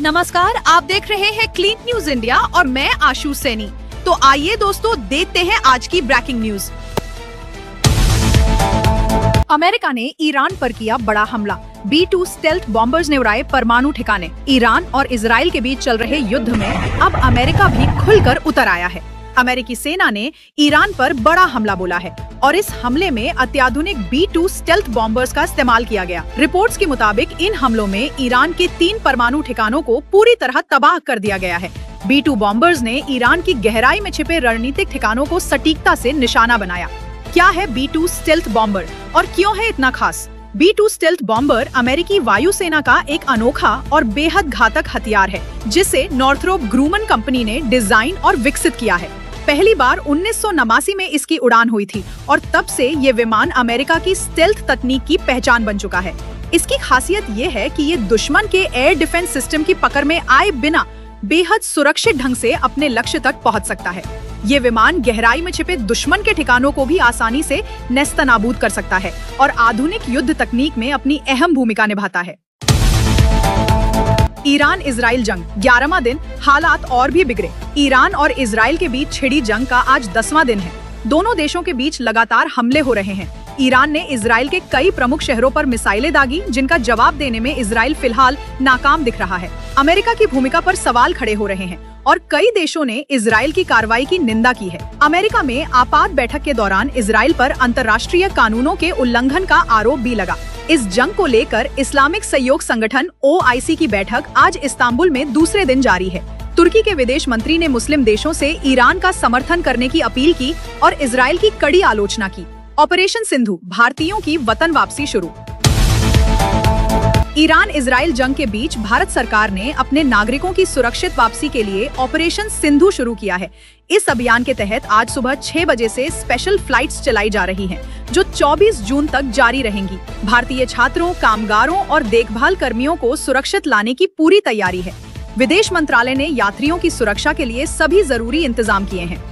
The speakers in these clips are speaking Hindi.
नमस्कार, आप देख रहे हैं क्लीन न्यूज इंडिया और मैं आशु सैनी। तो आइए दोस्तों देखते हैं आज की ब्रेकिंग न्यूज। अमेरिका ने ईरान पर किया बड़ा हमला। B-2 स्टेल्थ बॉम्बर्स ने उड़ाए परमाणु ठिकाने। ईरान और इजराइल के बीच चल रहे युद्ध में अब अमेरिका भी खुलकर उतर आया है। अमेरिकी सेना ने ईरान पर बड़ा हमला बोला है और इस हमले में अत्याधुनिक B-2 स्टेल्थ बॉम्बर्स का इस्तेमाल किया गया। रिपोर्ट्स के मुताबिक इन हमलों में ईरान के 3 परमाणु ठिकानों को पूरी तरह तबाह कर दिया गया है। B-2 बॉम्बर्स ने ईरान की गहराई में छिपे रणनीतिक ठिकानों को सटीकता से निशाना बनाया। क्या है B-2 स्टेल्थ बॉम्बर और क्यों है इतना खास? B-2 स्टेल्थ बॉम्बर अमेरिकी वायुसेना का एक अनोखा और बेहद घातक हथियार है, जिसे नॉर्थरोप ग्रूमन कंपनी ने डिजाइन और विकसित किया है। पहली बार 1989 में इसकी उड़ान हुई थी और तब से ये विमान अमेरिका की स्टेल्थ तकनीक की पहचान बन चुका है। इसकी खासियत ये है कि ये दुश्मन के एयर डिफेंस सिस्टम की पकड़ में आए बिना बेहद सुरक्षित ढंग से अपने लक्ष्य तक पहुंच सकता है। ये विमान गहराई में छिपे दुश्मन के ठिकानों को भी आसानी से नेस्तनाबूद कर सकता है और आधुनिक युद्ध तकनीक में अपनी अहम भूमिका निभाता है। ईरान इजराइल जंग 11वां दिन, हालात और भी बिगड़े। ईरान और इजराइल के बीच छिड़ी जंग का आज 10वां दिन है। दोनों देशों के बीच लगातार हमले हो रहे हैं। ईरान ने इजराइल के कई प्रमुख शहरों पर मिसाइलें दागी, जिनका जवाब देने में इजराइल फिलहाल नाकाम दिख रहा है। अमेरिका की भूमिका पर सवाल खड़े हो रहे हैं और कई देशों ने इजराइल की कार्रवाई की निंदा की है। अमेरिका में आपात बैठक के दौरान इजराइल पर अंतर्राष्ट्रीय कानूनों के उल्लंघन का आरोप भी लगा। इस जंग को लेकर इस्लामिक सहयोग संगठन OIC की बैठक आज इस्तांबुल में दूसरे दिन जारी है। तुर्की के विदेश मंत्री ने मुस्लिम देशों से ईरान का समर्थन करने की अपील की और इजराइल की कड़ी आलोचना की। ऑपरेशन सिंधु, भारतीयों की वतन वापसी शुरू। ईरान इजराइल जंग के बीच भारत सरकार ने अपने नागरिकों की सुरक्षित वापसी के लिए ऑपरेशन सिंधु शुरू किया है। इस अभियान के तहत आज सुबह 6 बजे से स्पेशल फ्लाइट्स चलाई जा रही हैं, जो 24 जून तक जारी रहेंगी। भारतीय छात्रों, कामगारों और देखभाल कर्मियों को सुरक्षित लाने की पूरी तैयारी है। विदेश मंत्रालय ने यात्रियों की सुरक्षा के लिए सभी जरूरी इंतजाम किए हैं।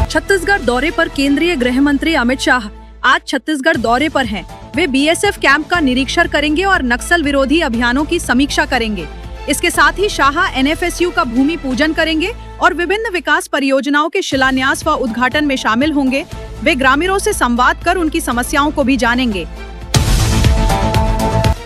छत्तीसगढ़ दौरे पर केंद्रीय गृह मंत्री अमित शाह आज छत्तीसगढ़ दौरे पर हैं। वे BSF कैंप का निरीक्षण करेंगे और नक्सल विरोधी अभियानों की समीक्षा करेंगे। इसके साथ ही शाह NFSU का भूमि पूजन करेंगे और विभिन्न विकास परियोजनाओं के शिलान्यास व उद्घाटन में शामिल होंगे। वे ग्रामीणों से संवाद कर उनकी समस्याओं को भी जानेंगे।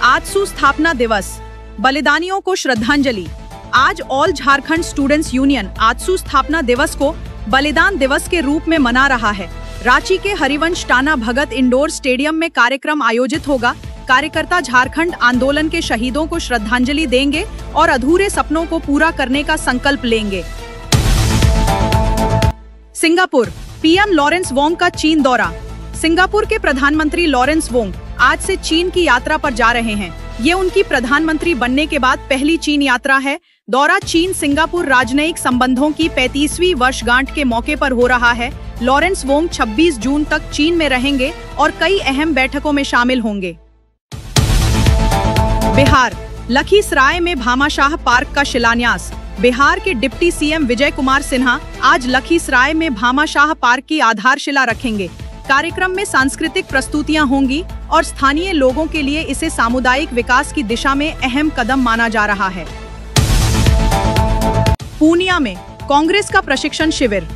आजसू स्थापना दिवस, बलिदानियों को श्रद्धांजलि। आज all Jharkhand students union AJSU स्थापना दिवस को बलिदान दिवस के रूप में मना रहा है। रांची के हरिवंश टाना भगत इंडोर स्टेडियम में कार्यक्रम आयोजित होगा। कार्यकर्ता झारखंड आंदोलन के शहीदों को श्रद्धांजलि देंगे और अधूरे सपनों को पूरा करने का संकल्प लेंगे। सिंगापुर, PM लॉरेंस वोंग का चीन दौरा। सिंगापुर के प्रधानमंत्री लॉरेंस वोंग आज से चीन की यात्रा पर जा रहे हैं। ये उनकी प्रधानमंत्री बनने के बाद पहली चीन यात्रा है। दौरा चीन सिंगापुर राजनयिक संबंधों की 35वीं वर्षगांठ के मौके पर हो रहा है। लॉरेंस वोंग 26 जून तक चीन में रहेंगे और कई अहम बैठकों में शामिल होंगे। बिहार, लखीसराय में भामाशाह पार्क का शिलान्यास। बिहार के डिप्टी CM विजय कुमार सिन्हा आज लखीसराय में भामाशाह पार्क की आधारशिला रखेंगे। कार्यक्रम में सांस्कृतिक प्रस्तुतियां होंगी और स्थानीय लोगों के लिए इसे सामुदायिक विकास की दिशा में अहम कदम माना जा रहा है। पूर्णिया में कांग्रेस का प्रशिक्षण शिविर।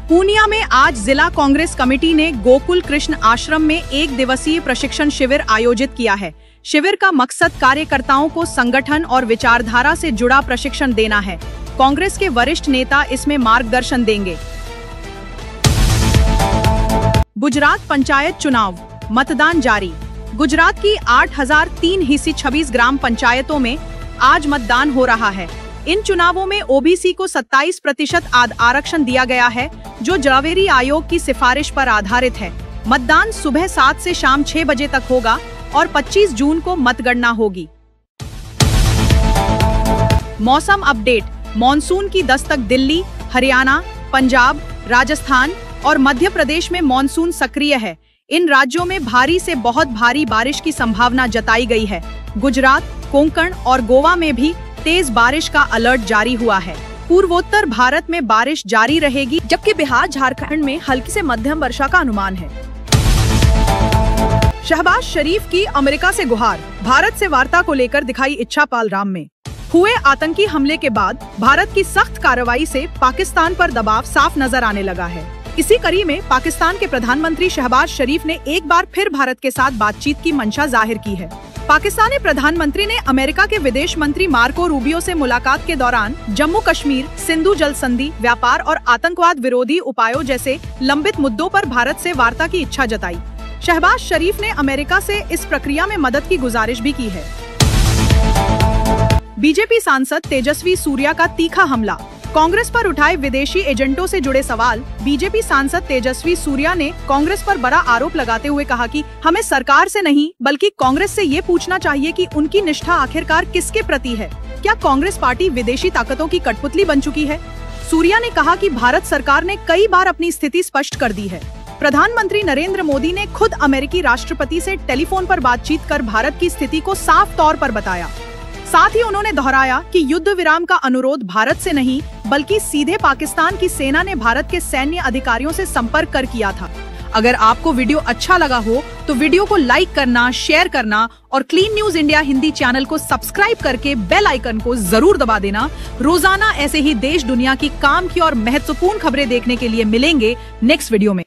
पूर्णिया में आज जिला कांग्रेस कमेटी ने गोकुल कृष्ण आश्रम में 1 दिवसीय प्रशिक्षण शिविर आयोजित किया है। शिविर का मकसद कार्यकर्ताओं को संगठन और विचारधारा से जुड़ा प्रशिक्षण देना है। कांग्रेस के वरिष्ठ नेता इसमें मार्गदर्शन देंगे। गुजरात पंचायत चुनाव, मतदान जारी। गुजरात की 8,326 ग्राम पंचायतों में आज मतदान हो रहा है। इन चुनावों में OBC को 27% आरक्षण दिया गया है, जो जवेरी आयोग की सिफारिश पर आधारित है। मतदान सुबह 7 से शाम 6 बजे तक होगा और 25 जून को मतगणना होगी। मौसम अपडेट, मॉनसून की दस्तक दिल्ली, हरियाणा, पंजाब, राजस्थान और मध्य प्रदेश में मॉनसून सक्रिय है। इन राज्यों में भारी से बहुत भारी बारिश की संभावना जताई गई है। गुजरात, कोंकण और गोवा में भी तेज बारिश का अलर्ट जारी हुआ है। पूर्वोत्तर भारत में बारिश जारी रहेगी, जबकि बिहार, झारखंड में हल्की से मध्यम वर्षा का अनुमान है। शहबाज शरीफ की अमेरिका से गुहार, भारत से वार्ता को लेकर दिखाई इच्छा पालराम में। हुए आतंकी हमले के बाद भारत की सख्त कार्रवाई से पाकिस्तान पर दबाव साफ नजर आने लगा है। इसी कड़ी में पाकिस्तान के प्रधानमंत्री शहबाज शरीफ ने एक बार फिर भारत के साथ बातचीत की मंशा जाहिर की है। पाकिस्तानी प्रधानमंत्री ने अमेरिका के विदेश मंत्री मार्को रूबियो से मुलाकात के दौरान जम्मू कश्मीर, सिंधु जल संधि, व्यापार और आतंकवाद विरोधी उपायों जैसे लंबित मुद्दों पर भारत से वार्ता की इच्छा जताई। शहबाज शरीफ ने अमेरिका से इस प्रक्रिया में मदद की गुजारिश भी की है। बीजेपी सांसद तेजस्वी सूर्या का तीखा हमला, कांग्रेस पर उठाए विदेशी एजेंटों से जुड़े सवाल। बीजेपी सांसद तेजस्वी सूर्या ने कांग्रेस पर बड़ा आरोप लगाते हुए कहा कि हमें सरकार से नहीं बल्कि कांग्रेस से ये पूछना चाहिए कि उनकी निष्ठा आखिरकार किसके प्रति है। क्या कांग्रेस पार्टी विदेशी ताकतों की कठपुतली बन चुकी है? सूर्या ने कहा कि भारत सरकार ने कई बार अपनी स्थिति स्पष्ट कर दी है। प्रधानमंत्री नरेंद्र मोदी ने खुद अमेरिकी राष्ट्रपति से टेलीफोन पर बातचीत कर भारत की स्थिति को साफ तौर पर बताया। साथ ही उन्होंने दोहराया कि युद्ध विराम का अनुरोध भारत से नहीं बल्कि सीधे पाकिस्तान की सेना ने भारत के सैन्य अधिकारियों से संपर्क कर किया था। अगर आपको वीडियो अच्छा लगा हो तो वीडियो को लाइक करना, शेयर करना और clean news India Hindi channel को सब्सक्राइब करके बेल आइकन को जरूर दबा देना। रोजाना ऐसे ही देश दुनिया की काम की और महत्वपूर्ण खबरें देखने के लिए मिलेंगे नेक्स्ट वीडियो में।